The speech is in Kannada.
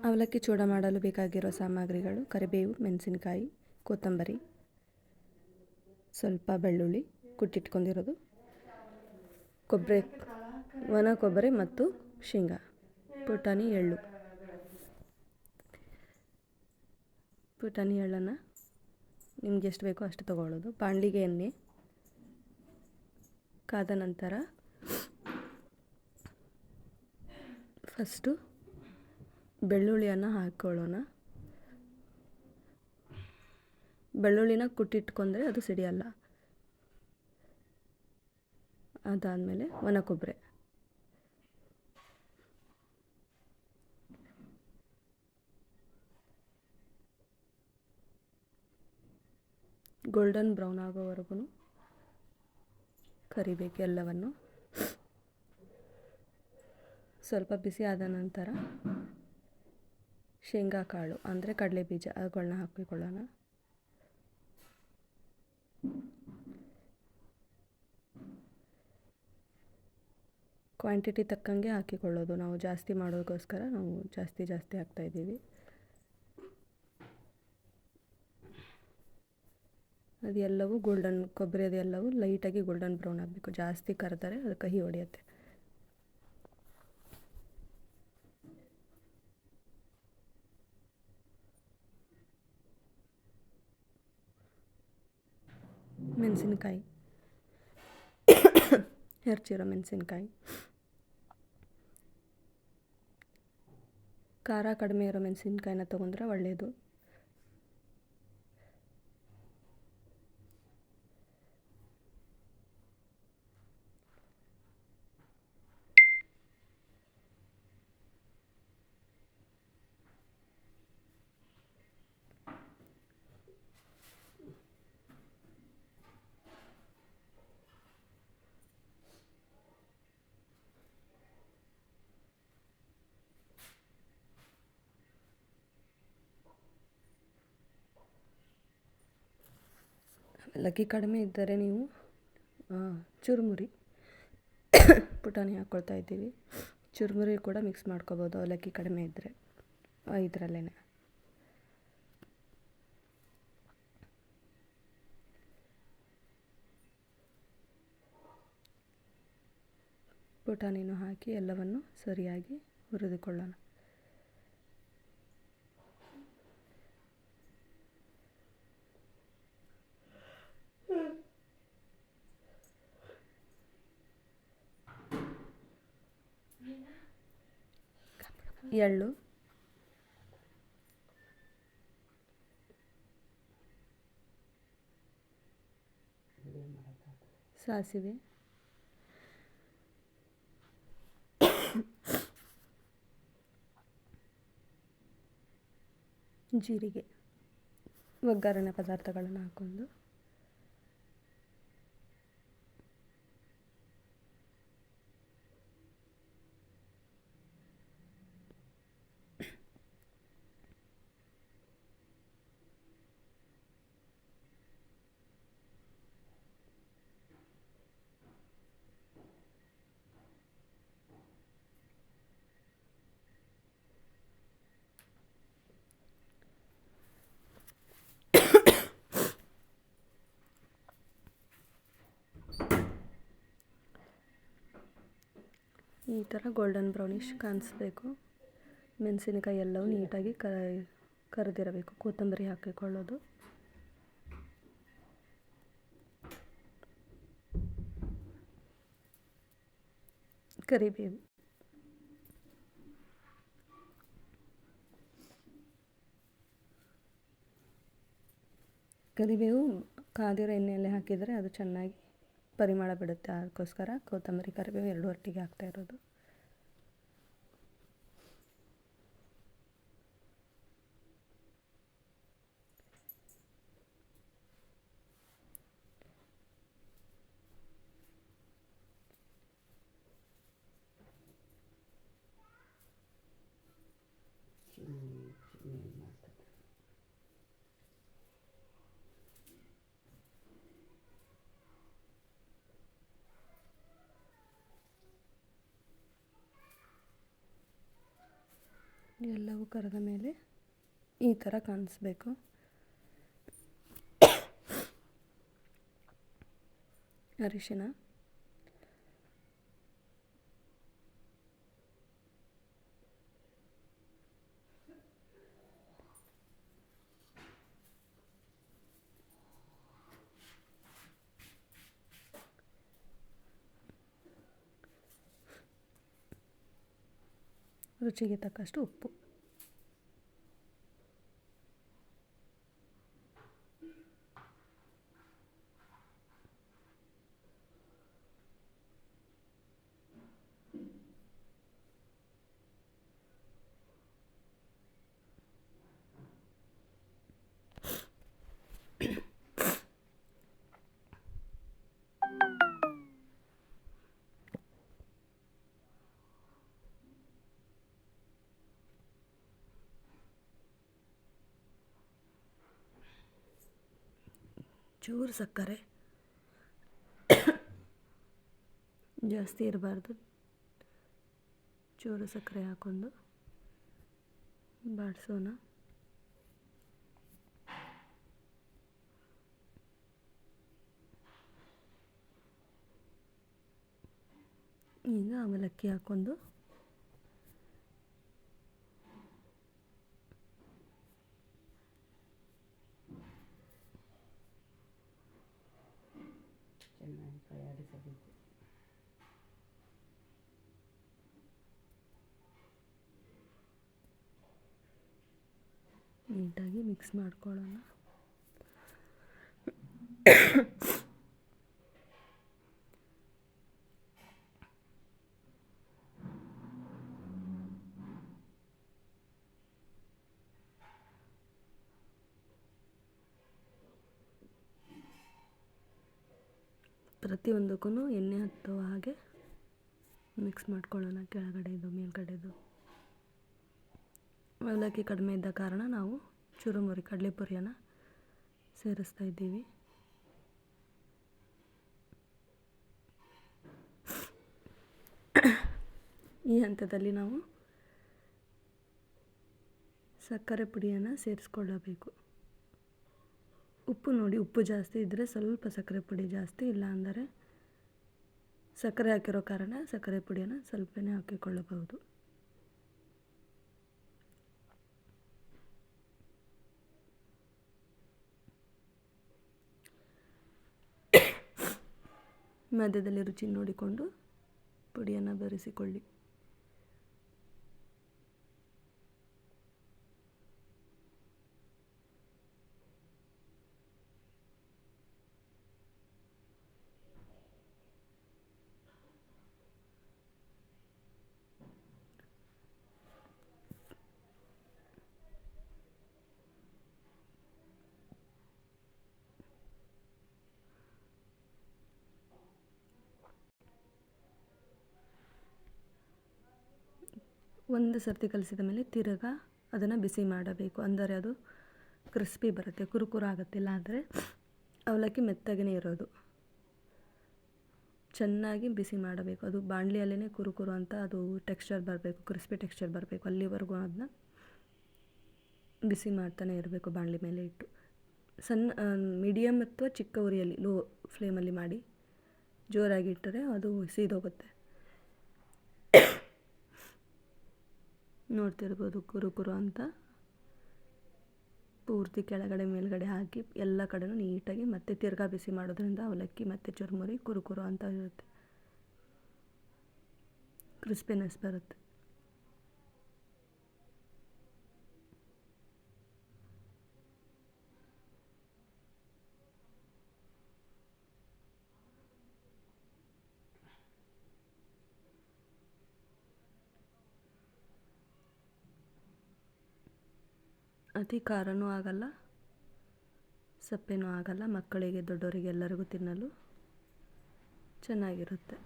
ಅವಲಕ್ಕಿ ಚೂಡ ಮಾಡಲು ಬೇಕಾಗಿರೋ ಸಾಮಗ್ರಿಗಳು: ಕರಿಬೇವು, ಮೆಣಸಿನಕಾಯಿ, ಕೊತ್ತಂಬರಿ, ಸ್ವಲ್ಪ ಬೆಳ್ಳುಳ್ಳಿ ಕುಟ್ಟಿಟ್ಕೊಂಡಿರೋದು, ಒಣ ಕೊಬ್ಬರಿ ಮತ್ತು ಶೇಂಗಾ, ಪುಟಾಣಿ ಎಳ್ಳನ್ನು ನಿಮ್ಗೆ ಎಷ್ಟು ಬೇಕೋ ಅಷ್ಟು ತೊಗೊಳ್ಳೋದು. ಬಾಣಲಿಗೆ ಎಣ್ಣೆ ಕಾದ ನಂತರ ಫಸ್ಟು ಬೆಳ್ಳುಳ್ಳಿಯನ್ನು ಹಾಕ್ಕೊಳ್ಳೋಣ. ಬೆಳ್ಳುಳ್ಳಿನ ಕುಟ್ಟಿಟ್ಕೊಂಡ್ರೆ ಅದು ಸಿಡಿಯಲ್ಲ. ಅದಾದಮೇಲೆ ಒಣ ಕೊಬ್ಬರಿ, ಗೋಲ್ಡನ್ ಬ್ರೌನ್ ಆಗೋವರೆಗೂ ಕರಿಬೇಕು ಎಲ್ಲವನ್ನು. ಸ್ವಲ್ಪ ಬಿಸಿ ಆದ ನಂತರ ಶೇಂಗಾ ಕಾಳು ಅಂದರೆ ಕಡಲೆ ಬೀಜ ಅವುಗಳನ್ನ ಹಾಕಿಕೊಳ್ಳೋಣ. ಕ್ವಾಂಟಿಟಿ ತಕ್ಕಂಗೆ ಹಾಕಿಕೊಳ್ಳೋದು. ನಾವು ಜಾಸ್ತಿ ಮಾಡೋದಕ್ಕೋಸ್ಕರ ನಾವು ಜಾಸ್ತಿ ಹಾಕ್ತಾಯಿದ್ದೀವಿ. ಅದೆಲ್ಲವೂ ಕೊಬ್ಬರಿ ಅದೆಲ್ಲವೂ ಲೈಟಾಗಿ ಗೋಲ್ಡನ್ ಬ್ರೌನ್ ಆಗಬೇಕು. ಜಾಸ್ತಿ ಕರೆದರೆ ಅದು ಕಹಿ ಹೊಡೆಯುತ್ತೆ. ಮೆಣಸಿನಕಾಯಿ, ಹೆಚ್ಚಿರೋ ಮೆಣಸಿನಕಾಯಿ, ಖಾರ ಕಡಿಮೆ ಇರೋ ಮೆಣಸಿನಕಾಯಿನ ತೊಗೊಂಡ್ರೆ ಒಳ್ಳೆಯದು. ಅವಲಕ್ಕಿ ಕಡಿಮೆ ಇದ್ದರೆ ನೀವು ಚುರುಮುರಿ ಪುಟಾಣಿ ಹಾಕ್ಕೊಳ್ತಾ ಇದ್ದೀವಿ. ಚುರುಮುರಿ ಕೂಡ ಮಿಕ್ಸ್ ಮಾಡ್ಕೋಬೋದು ಅವಲಕ್ಕಿ ಕಡಿಮೆ ಇದ್ದರೆ ಇದರಲ್ಲೇ. ಪುಟಾಣಿನೂ ಹಾಕಿ ಎಲ್ಲವನ್ನು ಸರಿಯಾಗಿ ಹುರಿದುಕೊಳ್ಳೋಣ. ಎಳ್ಳು, ಸಾಸಿವೆ, ಜೀರಿಗೆ, ಒಗ್ಗರಣೆ ಪದಾರ್ಥಗಳನ್ನು ಹಾಕ್ಕೊಂಡು ಈ ಥರ ಗೋಲ್ಡನ್ ಬ್ರೌನಿಷ್ ಕಾಣಿಸ್ಬೇಕು. ಮೆಣಸಿನಕಾಯಿ ಎಲ್ಲವೂ ನೀಟಾಗಿ ಕರೆದಿರಬೇಕು. ಕೊತ್ತಂಬರಿ ಹಾಕಿಕೊಳ್ಳೋದು. ಕರಿಬೇವು ಕಾದಿರೋ ಎಣ್ಣೆಯಲ್ಲಿ ಹಾಕಿದರೆ ಅದು ಚೆನ್ನಾಗಿ ಪರಿಮಳ ಬಿಡುತ್ತೆ. ಅದಕ್ಕೋಸ್ಕರ ಕೊತ್ತಂಬರಿ ಕರಿಬೇವು ಎರಡು ಒಟ್ಟಿಗೆ ಹಾಕ್ತಾ ಇರೋದು. ಎಲ್ಲವೂ ಕರೆದ ಮೇಲೆ ಈ ಥರ ಕಾಣಿಸ್ಬೇಕು. ಅರಿಶಿನ, ರುಚಿಗೆ ತಕ್ಕಷ್ಟು ಉಪ್ಪು. ಚೂರು ಸಕ್ಕರೆ, ಜಾಸ್ತಿ ಇರಬಾರ್ದು. ಚೂರು ಸಕ್ಕರೆ ಹಾಕೊಂಡು ಬಾಡಿಸೋಣ. ಈಗ ಅವಲಕ್ಕಿ ಹಾಕ್ಕೊಂಡು ಚೆನ್ನಾಗಿ ಕೈಯಾಡಿಸಬೇಕು. ನೀಟಾಗಿ ಮಿಕ್ಸ್ ಮಾಡ್ಕೊಳ್ಳೋಣ. ಪ್ರತಿಯೊಂದಕ್ಕೂ ಎಣ್ಣೆ ಹತ್ತೋ ಹಾಗೆ ಮಿಕ್ಸ್ ಮಾಡ್ಕೊಳ್ಳೋಣ. ಕೆಳಗಡೆದು ಮೇಲ್ಗಡೆದು. ಅವಲಕ್ಕಿ ಕಡಿಮೆ ಇದ್ದ ಕಾರಣ ನಾವು ಚುರುಮುರಿ ಕಡಲೆಪುರಿಯನ್ನು ಸೇರಿಸ್ತಾ ಇದ್ದೀವಿ. ಈ ಹಂತದಲ್ಲಿ ನಾವು ಸಕ್ಕರೆ ಪುಡಿಯನ್ನು ಸೇರಿಸ್ಕೊಳ್ಳಬೇಕು. ಉಪ್ಪು ನೋಡಿ, ಉಪ್ಪು ಜಾಸ್ತಿ ಇದ್ದರೆ ಸ್ವಲ್ಪ ಸಕ್ಕರೆ ಪುಡಿ ಜಾಸ್ತಿ, ಇಲ್ಲ ಅಂದರೆ ಸಕ್ಕರೆ ಹಾಕಿರೋ ಕಾರಣ ಸಕ್ಕರೆ ಪುಡಿಯನ್ನು ಸ್ವಲ್ಪನೇ ಹಾಕಿಕೊಳ್ಳಬಹುದು. ಮಧ್ಯದಲ್ಲಿ ರುಚಿ ನೋಡಿಕೊಂಡು ಪುಡಿಯನ್ನು ಬೆರೆಸಿಕೊಳ್ಳಿ. ಒಂದು ಸರ್ತಿ ಕಲಿಸಿದ ಮೇಲೆ ತಿರುಗಾ ಅದನ್ನು ಬಿಸಿ ಮಾಡಬೇಕು. ಅಂದರೆ ಅದು ಕ್ರಿಸ್ಪಿ ಬರುತ್ತೆ, ಕುರುಕುರು ಆಗುತ್ತಿಲ್ಲ. ಆದರೆ ಅವಲಕ್ಕಿ ಮೆತ್ತಗೇ ಇರೋದು. ಚೆನ್ನಾಗಿ ಬಿಸಿ ಮಾಡಬೇಕು. ಅದು ಬಾಣಲಿಯಲ್ಲೇ ಕುರುಕುರು ಅಂತ ಅದು ಟೆಕ್ಸ್ಚರ್ ಬರಬೇಕು, ಕ್ರಿಸ್ಪಿ ಟೆಕ್ಸ್ಚರ್ ಬರಬೇಕು. ಅಲ್ಲಿವರೆಗೂ ಅದನ್ನ ಬಿಸಿ ಮಾಡ್ತಾನೆ ಇರಬೇಕು. ಬಾಣಲಿ ಮೇಲೆ ಇಟ್ಟು ಮೀಡಿಯಮ್ ಅಥವಾ ಚಿಕ್ಕ ಉರಿಯಲ್ಲಿ, ಲೋ ಫ್ಲೇಮಲ್ಲಿ ಮಾಡಿ. ಜೋರಾಗಿ ಇಟ್ಟರೆ ಅದು ಸೀದೋಗುತ್ತೆ. ನೋಡ್ತಿರ್ಬೋದು ಕುರುಕುರು ಅಂತ. ಪೂರ್ತಿ ಕೆಳಗಡೆ ಮೇಲ್ಗಡೆ ಹಾಕಿ ಎಲ್ಲ ಕಡೆನೂ ನೀಟಾಗಿ ಮತ್ತೆ ತಿರ್ಗಾ ಬಿಸಿ ಮಾಡೋದ್ರಿಂದ ಅವಲಕ್ಕಿ ಮತ್ತು ಚುರುಮುರಿ ಕುರುಕುರು ಅಂತ ಇರುತ್ತೆ, ಕ್ರಿಸ್ಪಿನೆಸ್ ಬರುತ್ತೆ. ಅತಿ ಖಾರನೂ ಆಗಲ್ಲ, ಸಪ್ಪೆನೂ ಆಗಲ್ಲ. ಮಕ್ಕಳಿಗೆ, ದೊಡ್ಡವರಿಗೆ ಎಲ್ಲರಿಗೂ ತಿನ್ನಲು ಚೆನ್ನಾಗಿರುತ್ತೆ.